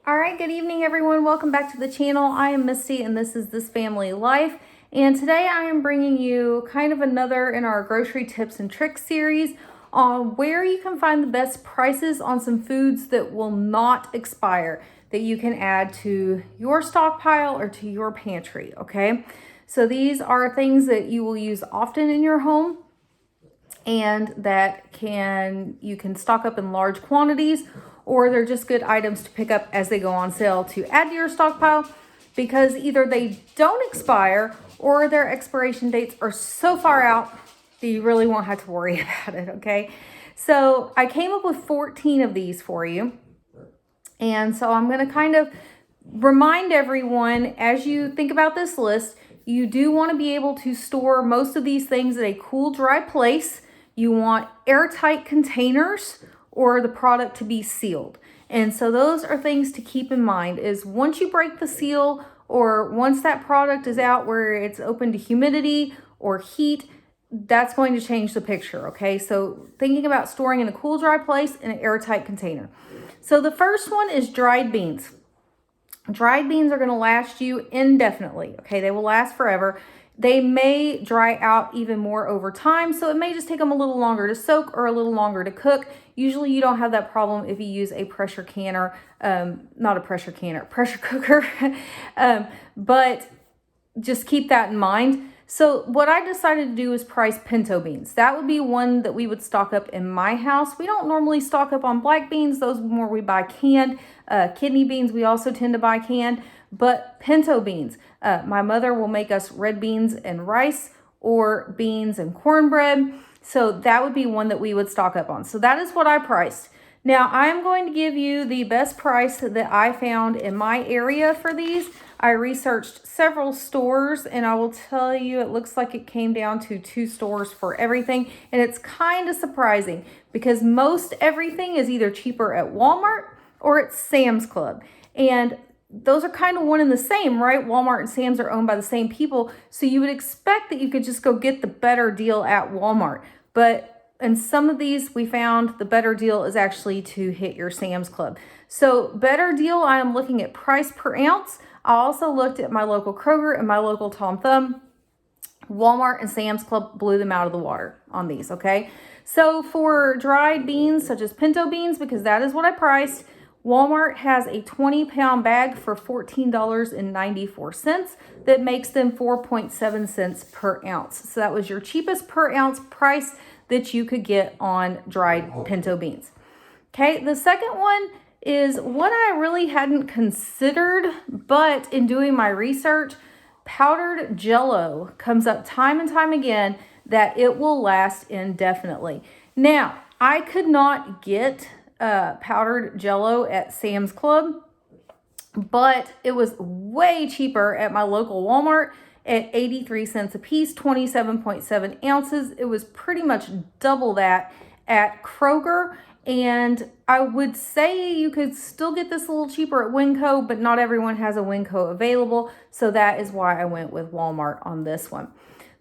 All right, good evening, everyone. Welcome back to the channel. I am Misty, and this is This Family Life. And today I am bringing you kind of another in our grocery tips and tricks series on where you can find the best prices on some foods that will not expire, that you can add to your stockpile or to your pantry, okay? So these are things that you will use often in your home and that you can stock up in large quantities, or they're just good items to pick up as they go on sale to add to your stockpile, because either they don't expire or their expiration dates are so far out that you really won't have to worry about it, okay? So I came up with 14 of these for you. And so I'm going to kind of remind everyone, as you think about this list, you do want to be able to store most of these things in a cool, dry place. You want airtight containers or the product to be sealed. And so those are things to keep in mind, is once you break the seal or once that product is out where it's open to humidity or heat, that's going to change the picture, okay? So thinking about storing in a cool, dry place in an airtight container. So the first one is dried beans. Dried beans are going to last you indefinitely, okay? They will last forever. They may dry out even more over time, so it may just take them a little longer to soak or a little longer to cook. Usually you don't have that problem if you use a pressure canner, not a pressure canner, pressure cooker, but just keep that in mind. So what I decided to do is price pinto beans. That would be one that we would stock up in my house. We don't normally stock up on black beans. Those more we buy canned. Kidney beans we also tend to buy canned. But pinto beans, my mother will make us red beans and rice or beans and cornbread. So that would be one that we would stock up on. So that is what I priced. Now I'm going to give you the best price that I found in my area for these. I researched several stores, and I will tell you, it looks like it came down to 2 stores for everything. And it's kind of surprising because most everything is either cheaper at Walmart or at Sam's Club. And those are kind of one and the same, right? Walmart and Sam's are owned by the same people. So you would expect that you could just go get the better deal at Walmart. But in some of these, we found the better deal is actually to hit your Sam's Club. So better deal, I am looking at price per ounce. I also looked at my local Kroger and my local Tom Thumb. Walmart and Sam's Club blew them out of the water on these, okay? So for dried beans, such as pinto beans, because that is what I priced, Walmart has a 20-pound bag for $14.94 that makes them 4.7 cents per ounce. So that was your cheapest per ounce price that you could get on dried pinto beans. Okay, the second one is one I really hadn't considered, but in doing my research, powdered Jell-O comes up time and time again that it will last indefinitely. Now, I could not get powdered Jell-O at Sam's Club, but it was way cheaper at my local Walmart at 83 cents a piece, 27.7 ounces. It was pretty much double that at Kroger. And I would say you could still get this a little cheaper at Winco, but not everyone has a Winco available. So that is why I went with Walmart on this one.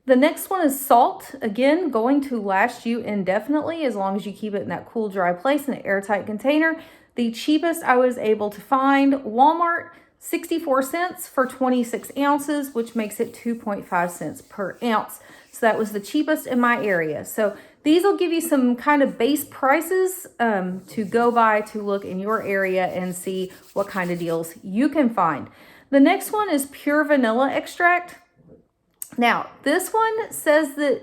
The next one is salt. Again, going to last you indefinitely as long as you keep it in that cool, dry place in an airtight container. The cheapest I was able to find, Walmart, 64 cents for 26 ounces, which makes it 2.5 cents per ounce. So that was the cheapest in my area. So these will give you some kind of base prices to go by to look in your area and see what kind of deals you can find. The next one is pure vanilla extract. Now, this one says that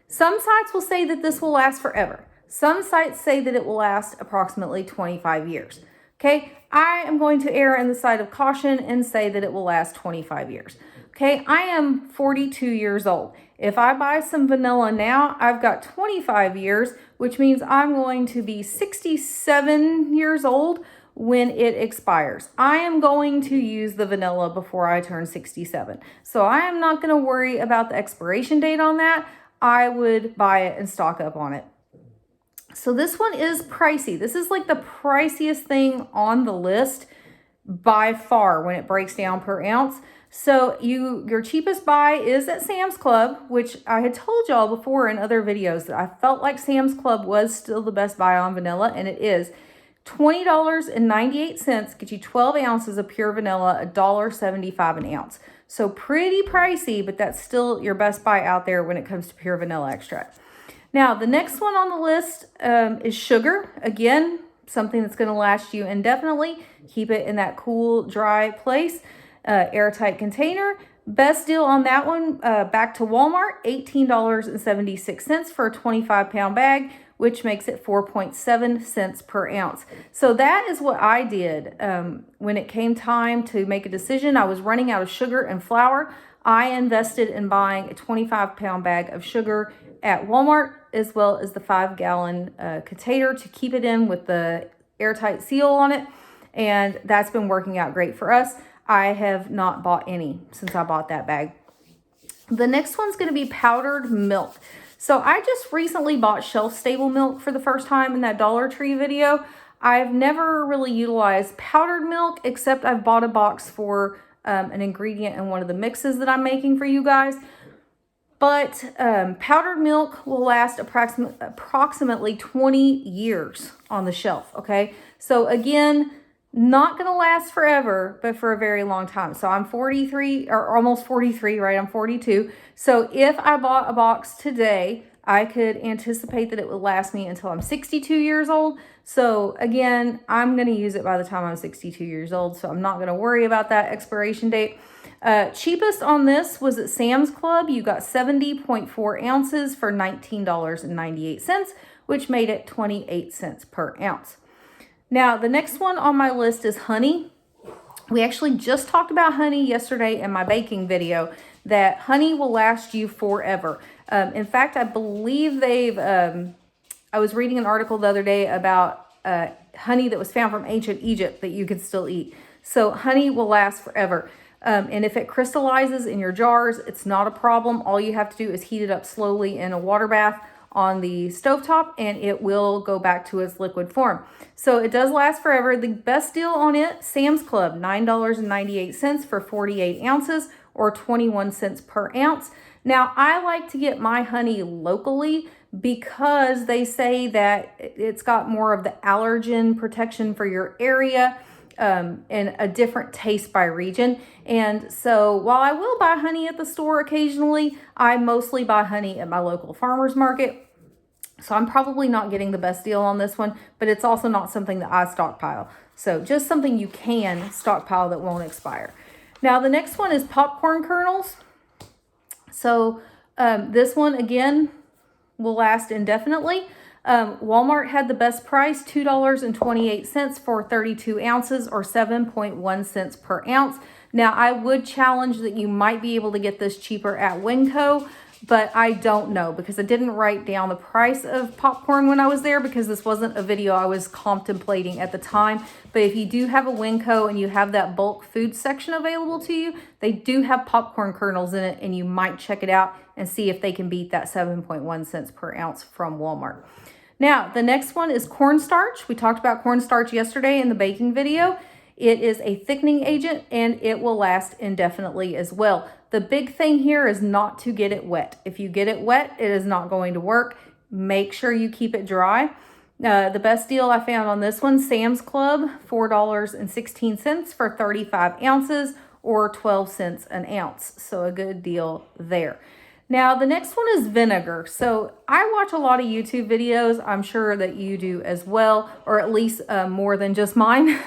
some sites will say that this will last forever. Some sites say that it will last approximately 25 years. Okay, I am going to err on the side of caution and say that it will last 25 years. Okay, I am 42 years old. If I buy some vanilla now, I've got 25 years, which means I'm going to be 67 years old when it expires. I am going to use the vanilla before I turn 67. So I am not going to worry about the expiration date on that. I would buy it and stock up on it. So this one is pricey. This is like the priciest thing on the list by far when it breaks down per ounce. So your cheapest buy is at Sam's Club, which I had told y'all before in other videos that I felt like Sam's Club was still the best buy on vanilla, and it is. $20.98 gets you 12 ounces of pure vanilla, $1.75 an ounce. So pretty pricey, but that's still your best buy out there when it comes to pure vanilla extract. Now, the next one on the list is sugar. Again, something that's going to last you indefinitely. Keep it in that cool, dry place, airtight container. Best deal on that one, back to Walmart, $18.76 for a 25-pound bag, which makes it 4.7 cents per ounce. So that is what I did when it came time to make a decision. I was running out of sugar and flour. I invested in buying a 25-pound bag of sugar at Walmart, as well as the 5-gallon container to keep it in with the airtight seal on it. And that's been working out great for us. I have not bought any since I bought that bag. The next one's going to be powdered milk. So I just recently bought shelf-stable milk for the first time in that Dollar Tree video. I've never really utilized powdered milk, except I've bought a box for an ingredient in one of the mixes that I'm making for you guys. But powdered milk will last approximately 20 years on the shelf, okay? So again, not going to last forever, but for a very long time. So I'm 43, or almost 43, right? I'm 42. So if I bought a box today, I could anticipate that it would last me until I'm 62 years old. So again, I'm going to use it by the time I'm 62 years old. So I'm not going to worry about that expiration date. Cheapest on this was at Sam's Club. You got 70.4 ounces for $19.98, which made it 28 cents per ounce. Now, the next one on my list is honey. We actually just talked about honey yesterday in my baking video, that honey will last you forever. In fact, I believe I was reading an article the other day about honey that was found from ancient Egypt that you could still eat. So honey will last forever. And if it crystallizes in your jars, it's not a problem. All you have to do is heat it up slowly in a water bath on the stovetop, and it will go back to its liquid form. So it does last forever. The best deal on it, Sam's Club, $9.98 for 48 ounces or 21 cents per ounce. Now, I like to get my honey locally because they say that it's got more of the allergen protection for your area, and a different taste by region. And so while I will buy honey at the store occasionally, I mostly buy honey at my local farmer's market. So I'm probably not getting the best deal on this one, but it's also not something that I stockpile. So just something you can stockpile that won't expire. Now, the next one is popcorn kernels. So this one, again, will last indefinitely. Walmart had the best price, $2.28 for 32 ounces or 7.1 cents per ounce. Now, I would challenge that you might be able to get this cheaper at Winco, but I don't know because I didn't write down the price of popcorn when I was there because this wasn't a video I was contemplating at the time. But if you do have a Winco and you have that bulk food section available to you, they do have popcorn kernels in it, and you might check it out and see if they can beat that 7.1 cents per ounce from Walmart. Now, the next one is cornstarch. We talked about cornstarch yesterday in the baking video. It is a thickening agent, and it will last indefinitely as well. The big thing here is not to get it wet. If you get it wet, it is not going to work. Make sure you keep it dry. The best deal I found on this one, Sam's Club, $4.16 for 35 ounces or 12 cents an ounce. So a good deal there. Now, the next one is vinegar. So I watch a lot of YouTube videos. I'm sure that you do as well, or at least more than just mine.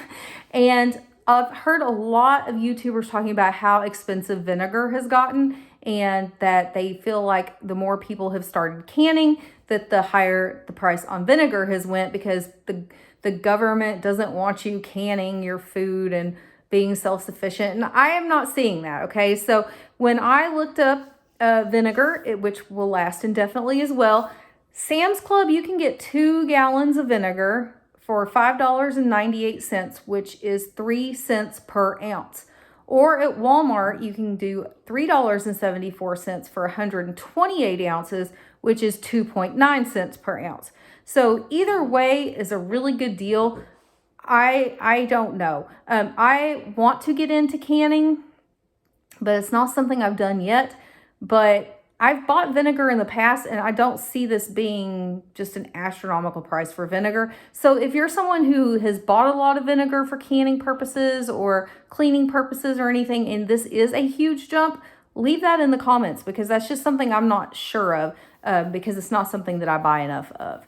And I've heard a lot of YouTubers talking about how expensive vinegar has gotten, and that they feel like the more people have started canning, that the higher the price on vinegar has went because the government doesn't want you canning your food and being self-sufficient. And I am not seeing that, okay? So when I looked up vinegar, which will last indefinitely as well, Sam's Club, you can get 2 gallons of vinegar for $5.98, which is 3 cents per ounce. Or at Walmart, you can do $3.74 for 128 ounces, which is 2.9 cents per ounce. So either way is a really good deal. I don't know. I want to get into canning, but it's not something I've done yet. But I've bought vinegar in the past and I don't see this being just an astronomical price for vinegar. So if you're someone who has bought a lot of vinegar for canning purposes or cleaning purposes or anything, and this is a huge jump, leave that in the comments, because that's just something I'm not sure of, because it's not something that I buy enough of.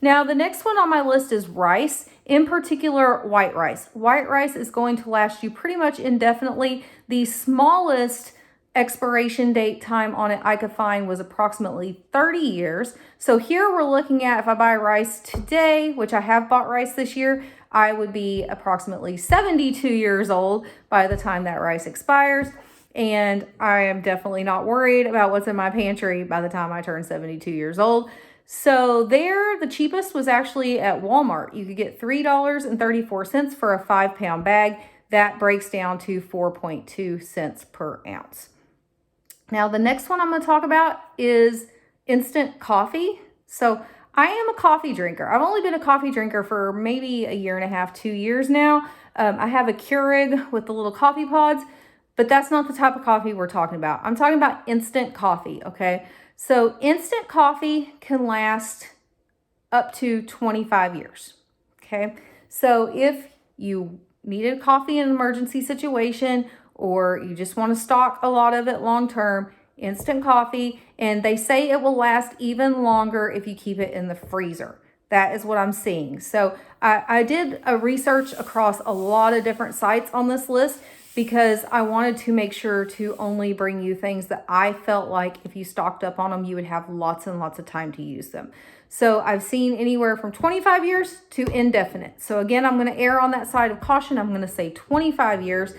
Now, the next one on my list is rice, in particular white rice. White rice is going to last you pretty much indefinitely. The smallest expiration date time on it I could find was approximately 30 years. So here we're looking at, if I buy rice today, which I have bought rice this year, I would be approximately 72 years old by the time that rice expires. And I am definitely not worried about what's in my pantry by the time I turn 72 years old. So there, the cheapest was actually at Walmart. You could get $3.34 for a 5-pound bag. That breaks down to 4.2 cents per ounce. Now, the next one I'm going to talk about is instant coffee. So I am a coffee drinker. I've only been a coffee drinker for maybe a year and a half, 2 years now. I have a Keurig with the little coffee pods, but that's not the type of coffee we're talking about. I'm talking about instant coffee, okay? So instant coffee can last up to 25 years, okay? So if you needed coffee in an emergency situation, or you just want to stock a lot of it long term, instant coffee, and they say it will last even longer if you keep it in the freezer. That is what I'm seeing. So I did a research across a lot of different sites on this list, because I wanted to make sure to only bring you things that I felt like if you stocked up on them, you would have lots and lots of time to use them. So I've seen anywhere from 25 years to indefinite. So again, I'm going to err on that side of caution. I'm going to say 25 years.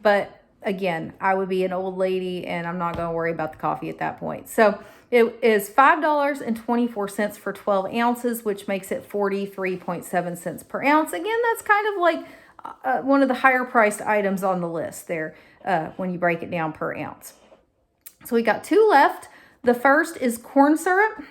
But again, I would be an old lady and I'm not going to worry about the coffee at that point. So it is $5.24 for 12 ounces, which makes it 43.7 cents per ounce. Again, that's kind of like one of the higher priced items on the list there when you break it down per ounce. So we got two left. The first is corn syrup.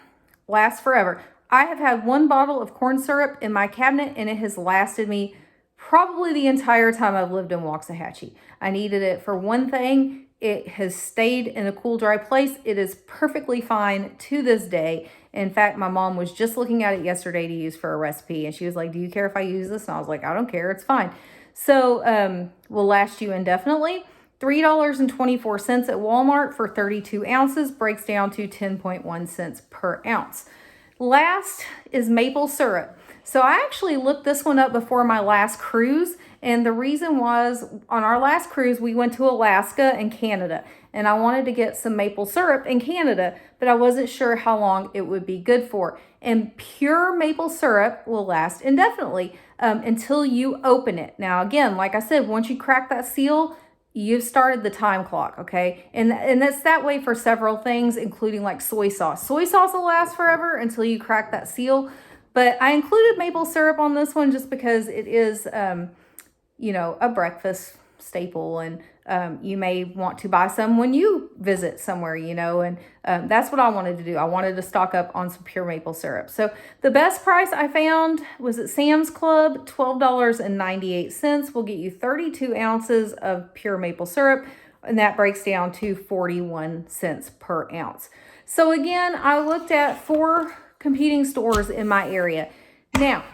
Lasts forever. I have had one bottle of corn syrup in my cabinet and it has lasted me probably the entire time I've lived in Waxahachie. I needed it for one thing. It has stayed in a cool, dry place. It is perfectly fine to this day. In fact, my mom was just looking at it yesterday to use for a recipe, and she was like, "Do you care if I use this?" And I was like, "I don't care. It's fine." So will last you indefinitely. $3.24 at Walmart for 32 ounces breaks down to 10.1 cents per ounce. Last is maple syrup. So I actually looked this one up before my last cruise, and the reason was on our last cruise we went to Alaska and Canada, and I wanted to get some maple syrup in Canada, but I wasn't sure how long it would be good for. And pure maple syrup will last indefinitely until you open it. Now again, like I said, once you crack that seal, you've started the time clock, okay? And that's that way for several things, including like soy sauce. Soy sauce will last forever until you crack that seal. But I included maple syrup on this one just because it is, a breakfast staple. And you may want to buy some when you visit somewhere, and that's what I wanted to do. I wanted to stock up on some pure maple syrup. So the best price I found was at Sam's Club. $12.98 will get you 32 ounces of pure maple syrup, and that breaks down to 41 cents per ounce. So again, I looked at 4 competing stores in my area. Now,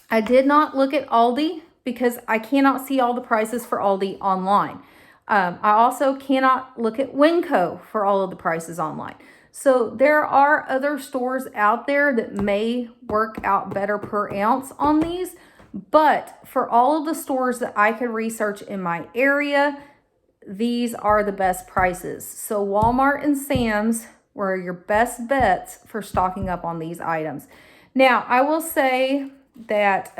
I did not look at Aldi because I cannot see all the prices for Aldi online. I also cannot look at Winco for all of the prices online. So there are other stores out there that may work out better per ounce on these, but for all of the stores that I could research in my area, these are the best prices. So Walmart and Sam's were your best bets for stocking up on these items. Now, I will say that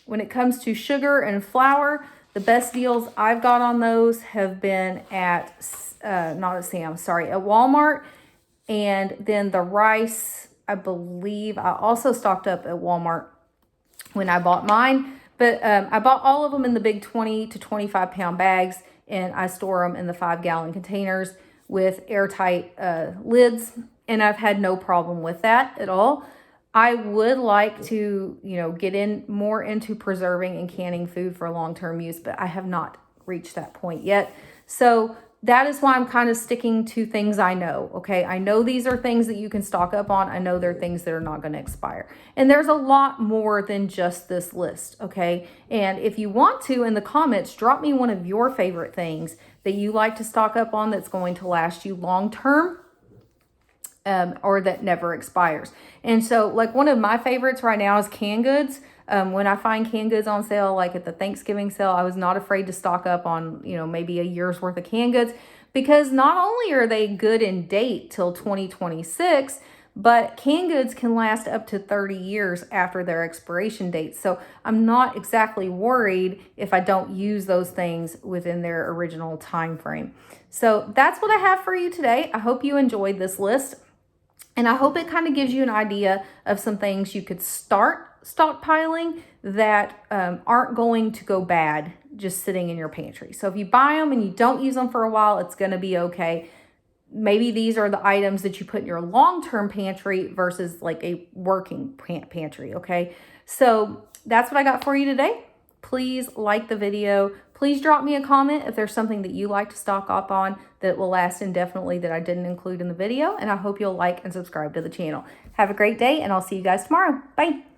when it comes to sugar and flour, the best deals I've got on those have been at, not at Sam's, sorry, at Walmart. And then the rice, I believe I also stocked up at Walmart when I bought mine. But I bought all of them in the big 20 to 25 pound bags, and I store them in the 5-gallon containers with airtight lids, and I've had no problem with that at all. I would like to, get in more into preserving and canning food for long-term use, but I have not reached that point yet. So that is why I'm kind of sticking to things I know, okay? I know these are things that you can stock up on. I know they're things that are not going to expire. And there's a lot more than just this list, okay? And if you want to, in the comments, drop me one of your favorite things that you like to stock up on that's going to last you long term. Or that never expires. And so like one of my favorites right now is canned goods. When I find canned goods on sale, like at the Thanksgiving sale, I was not afraid to stock up on, maybe a year's worth of canned goods, because not only are they good in date till 2026, but canned goods can last up to 30 years after their expiration date. So I'm not exactly worried if I don't use those things within their original time frame. So that's what I have for you today. I hope you enjoyed this list. And I hope it kind of gives you an idea of some things you could start stockpiling that aren't going to go bad just sitting in your pantry. So if you buy them and you don't use them for a while, it's going to be okay. Maybe these are the items that you put in your long-term pantry versus like a working pantry, okay? So that's what I got for you today. Please like the video. Please drop me a comment if there's something that you like to stock up on that will last indefinitely that I didn't include in the video. And I hope you'll like and subscribe to the channel. Have a great day, and I'll see you guys tomorrow. Bye.